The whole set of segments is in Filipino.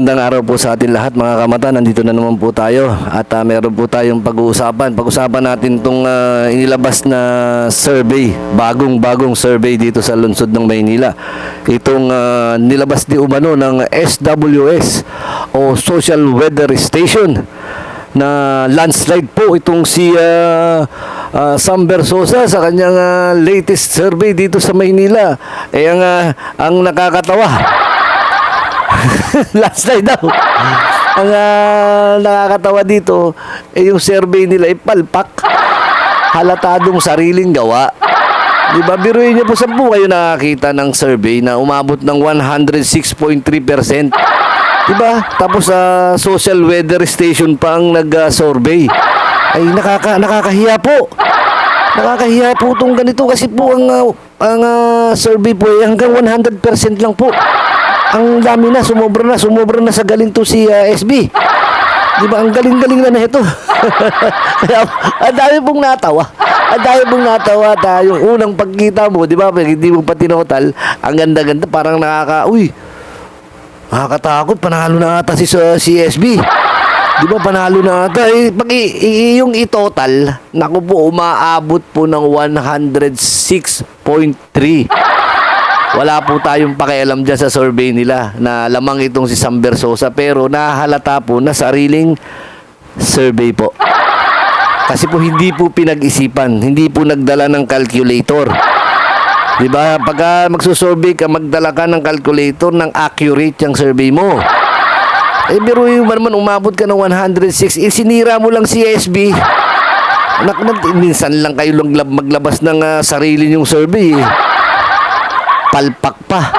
Magandang araw po sa atin lahat mga kamata. Nandito na naman po tayo at meron po tayong pag-uusapan. Pag-usapan natin itong inilabas na survey, bagong survey dito sa lungsod ng Maynila. Itong nilabas di umano ng SWS o Social Weather Station na landslide po itong si Sam Versosa sa kanyang latest survey dito sa Maynila. Ang nakakatawa landslide daw. Ang nakakatawa dito yung survey nila palpak, halatadong sariling gawa. Diba, biruin niyo po, saan po kayo nakakita ng survey na umabot ng 106.3%? Diba? Tapos social weather station pa ang nag-survey. Ay nakakahiya po. Nakakahiya po itong ganito kasi po ang survey po ay hanggang 100% lang po. Ang dami na, sumobra na sa galing to si SB. Di ba? Ang galing-galing na ito. Ang dami pong natawa. At yung unang pagkita mo, di ba? Pag hindi mo pa tinotal, ang ganda-ganda, parang nakakatakot. Panalo na ata si SB. Di ba? Panalo na ata. Pag yung itotal, naku po, umaabot po ng 106.3. Wala po tayong pakialam dyan sa survey nila na lamang itong si Sam Versosa, pero nahalata po na sariling survey po. Kasi po hindi po pinag-isipan, hindi po nagdala ng calculator. Diba? Pagka magsusurvey ka, magdala ka ng calculator ng accurate yung survey mo. Biruin mo naman, umabot ka ng 106, sinira mo lang si SB. Minsan lang kayo maglabas ng sarili yung survey palpak pa.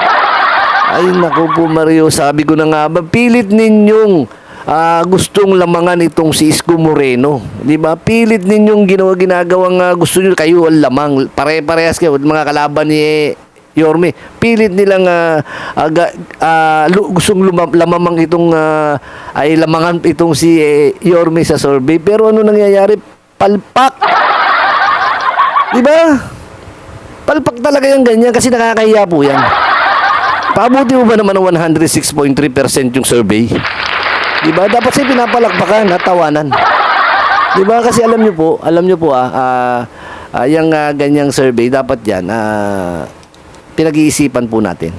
Ay naku po Mario, sabi ko na nga ba, pilit ninyong gustong lamangan itong si Isko Moreno, di ba? Pilit ninyong ginagawang gusto niyo kayo ang lamang, pare-parehas kayo mga kalaban ni Yorme. Pilit nilang gustong lamamang itong ay lamangan itong si Yorme sa survey, pero ano nangyayari? Palpak, di ba? Palpak talaga yung ganyan kasi nakakahiya po yan. Paabuti mo ba naman ng 106.3% yung survey? Diba? Dapat siya pinapalakpakan at tawanan. Diba? Kasi alam nyo po yung ganyang survey, dapat yan, pinag-iisipan po natin.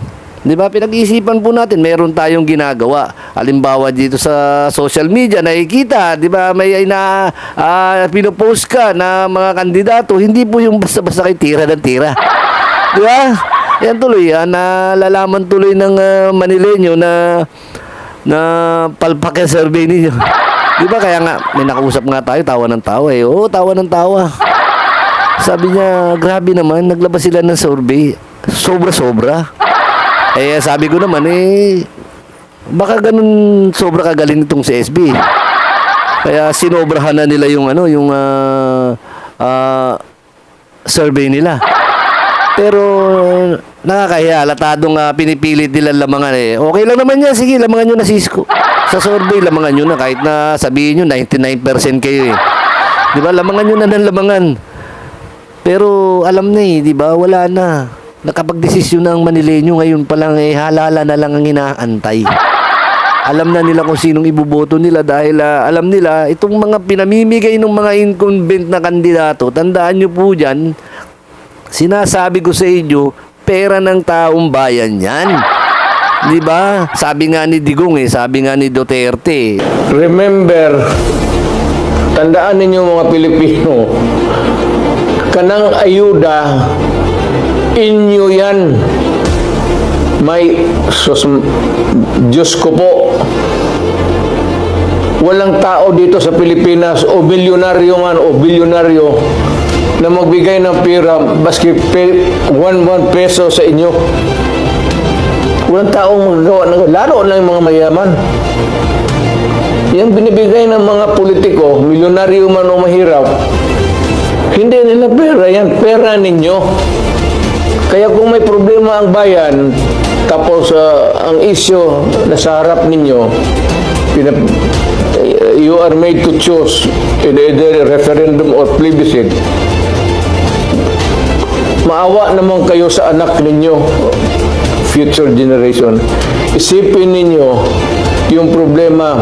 Diba? Pinag-iisipan po natin. Meron tayong ginagawa. Halimbawa dito sa social media, nakikita, diba? May pinopost ka na mga kandidato, hindi po yung basta-basta kay tira ng tira. Diba? Yan tuloy, nalalaman tuloy ng Manileño na palpak yung survey ninyo. Diba? Kaya nga, may nakausap nga tayo, tawa ng tawa eh. Oo, tawa ng tawa. Sabi niya, grabe naman, naglabas sila ng survey. Sobra-sobra. Sabi ko naman, baka ganun sobra kagaling itong si SB. Kaya sinobrahan na nila yung survey nila. Pero nakakahiya, latadong pinipilit nila lamangan Okay lang naman yan, sige, lamangan nyo na Cisco. Sa survey, lamangan nyo na, kahit na sabihin nyo, 99% kayo Di ba, lamangan nyo na ng lamangan. Pero alam na di ba, wala na. Nakapag-desisyon ng Manileño ngayon pa lang halala na lang ang inaantay. Alam na nila kung sinong ibuboto nila dahil alam nila itong mga pinamimigay ng mga incumbent na kandidato. Tandaan nyo po dyan, sinasabi ko sa inyo, pera ng taong bayan yan. Di ba? Sabi nga ni Digong sabi nga ni Duterte. Remember, tandaan ninyo mga Pilipino, kanang ayuda inyo yan. May Diyos ko po, walang tao dito sa Pilipinas o bilyonaryo man o bilyonaryo na magbigay ng pera baski 1 peso sa inyo. Walang taong magagawa, lalo na yung mga mayaman. Yung binibigay ng mga politiko, milyonaryo man o mahirap, hindi nila pera yan, pera ninyo. Kaya kung may problema ang bayan, tapos ang issue na sa harap ninyo, you are made to choose in either referendum or plebiscite, maawa naman kayo sa anak ninyo, future generation. Isipin ninyo yung problema.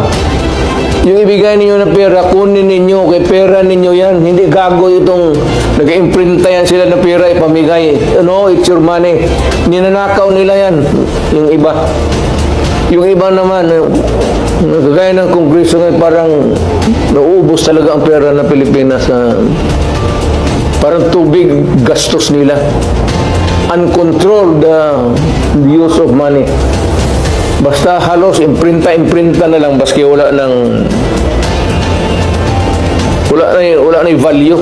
Yung ibigay ninyo ng pera, kunin ninyo, kay pera ninyo yan. Hindi gago itong nag-imprinta yan sila ng pera, ipamigay. No, it's your money. Ninanakaw nila yan, yung iba. Yung iba naman, kagaya ng Kongreso ngayon, parang nauubos talaga ang pera ng Pilipinas. Parang tubig gastos nila. Uncontrolled use of money. Basta halos imprinta na lang, baski wala na yung value.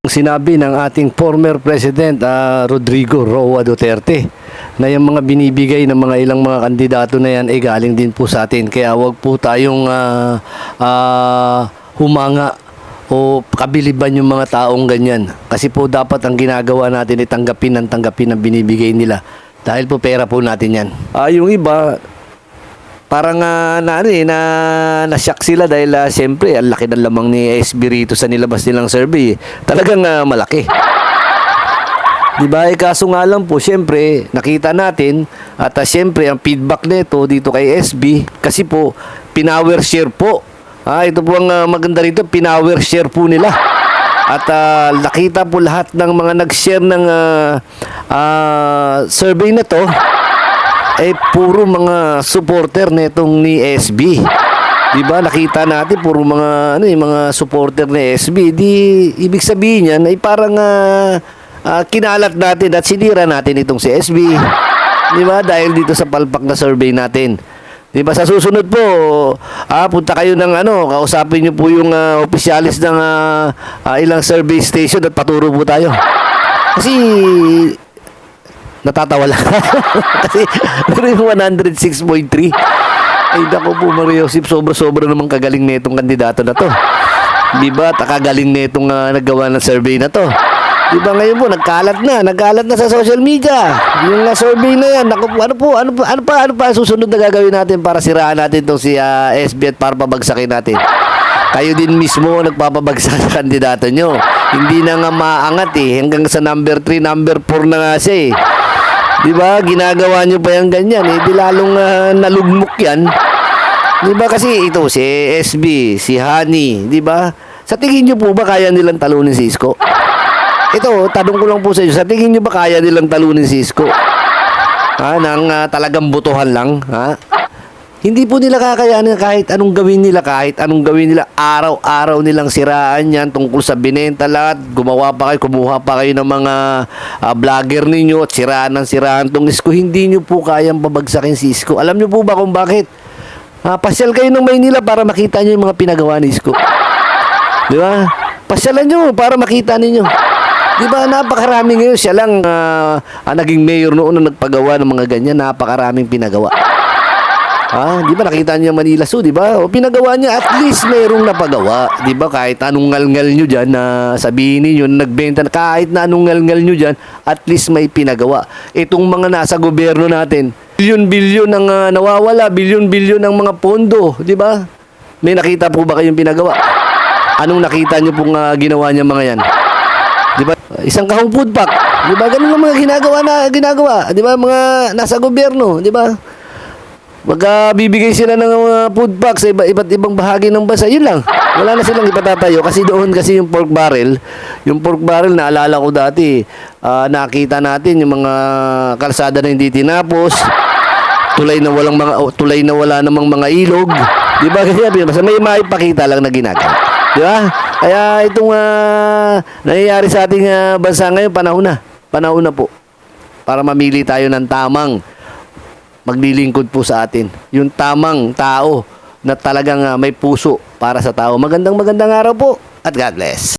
Sinabi ng ating former President Rodrigo Roa Duterte na yung mga binibigay ng mga ilang mga kandidato na yan ay galing din po sa atin. Kaya wag po tayong humanga o kabiliban yung mga taong ganyan. Kasi po dapat ang ginagawa natin ay tanggapin ang binibigay nila. Dahil po pera po natin yan. Yung iba, parang na-shock sila dahil siyempre, ang laki ng lamang ni SB rito sa nilabas nilang survey. Talagang malaki. Diba? Kaso nga lang po, siyempre, nakita natin at siyempre, ang feedback nito dito kay SB, kasi po, pinower share po. Ito po ang maganda rito, pinower share po nila. At nakita po lahat ng mga nag-share ng survey na to ay puro mga supporter nitong ni SB. Diba? Nakita natin puro mga mga supporter ni SB. Di ibig sabihin yan ay parang kinalat natin at sinira natin itong si SB. Diba? Dahil dito sa palpak na survey natin. Diba, sa susunod po, punta kayo ng kausapin niyo po yung opisyalis ng ilang survey station at paturo po tayo. Kasi natatawa lang. Kasi yung 106.3. Ay dako po, Mario Joseph, sobra-sobra namang kagaling nitong kandidato na to. Diba, kagaling nitong naggawa ng survey na to. Diba ngayon po, nagkalat na sa social media. Yung survey na yan, ano pa susunod na gagawin natin para siraan natin itong si SB at para pabagsakin natin? Kayo din mismo nagpapabagsak sa kandidato nyo. Hindi na nga maangat hanggang sa number 3, number 4 na nga siya Diba, ginagawa nyo pa yung ganyan di lalong nalugmok yan. Diba kasi ito, si SB, si Hani, diba? Sa tingin nyo po ba kaya nilang talunin si Isko? Ito, tanong ko lang po sa inyo, sa tingin nyo ba kaya nilang talunin si Isko? Nang talagang butuhan lang, Hindi po nila kakayanin kahit anong gawin nila, araw-araw nilang siraan yan tungkol sa binenta lahat, kumuha pa kayo ng mga vlogger ninyo at siraan tong Isko. Hindi nyo po kayang pabagsakin si Isko. Alam nyo po ba kung bakit? Pasyal kayo ng Maynila para makita nyo yung mga pinagawa ni Isko. Di ba? Pasyalan nyo para makita ninyo. Di ba, napakarami ngayon. Siya lang naging mayor noon na nagpagawa ng mga ganyan. Napakaraming pinagawa. Di ba, nakita niyo Manila Zoo, di ba? O pinagawa niya, at least mayroong napagawa. Di ba, kahit anong ngal-ngal nyo dyan, sabihin niyo nagbenta, kahit na anong ngal-ngal nyo dyan, at least may pinagawa. Itong mga nasa gobyerno natin, bilyon-bilyon ang nawawala, bilyon-bilyon ang mga pondo, di ba? May nakita po ba kayong pinagawa? Anong nakita niyo pong ginawa niya mga yan? Di ba? Isang kahong food pack. Di ba? Ganun lang mga ginagawa. Di ba? Mga nasa gobyerno. Di ba? Bibigay sila ng mga food pack sa iba't ibang bahagi ng bansa. Yun lang. Wala na silang ipatatayo. Kasi doon kasi yung pork barrel. Yung pork barrel, naalala ko dati, nakita natin yung mga kalsada na hindi tinapos. Tulay na wala namang mga ilog. Di ba? Kasi basta may maipakita lang na ginagawa. Di ba? Kaya itong nangyayari sa ating bansa ngayon, panahon na po. Para mamili tayo ng tamang maglilingkod po sa atin. Yung tamang tao na talagang may puso para sa tao. Magandang araw po at God bless.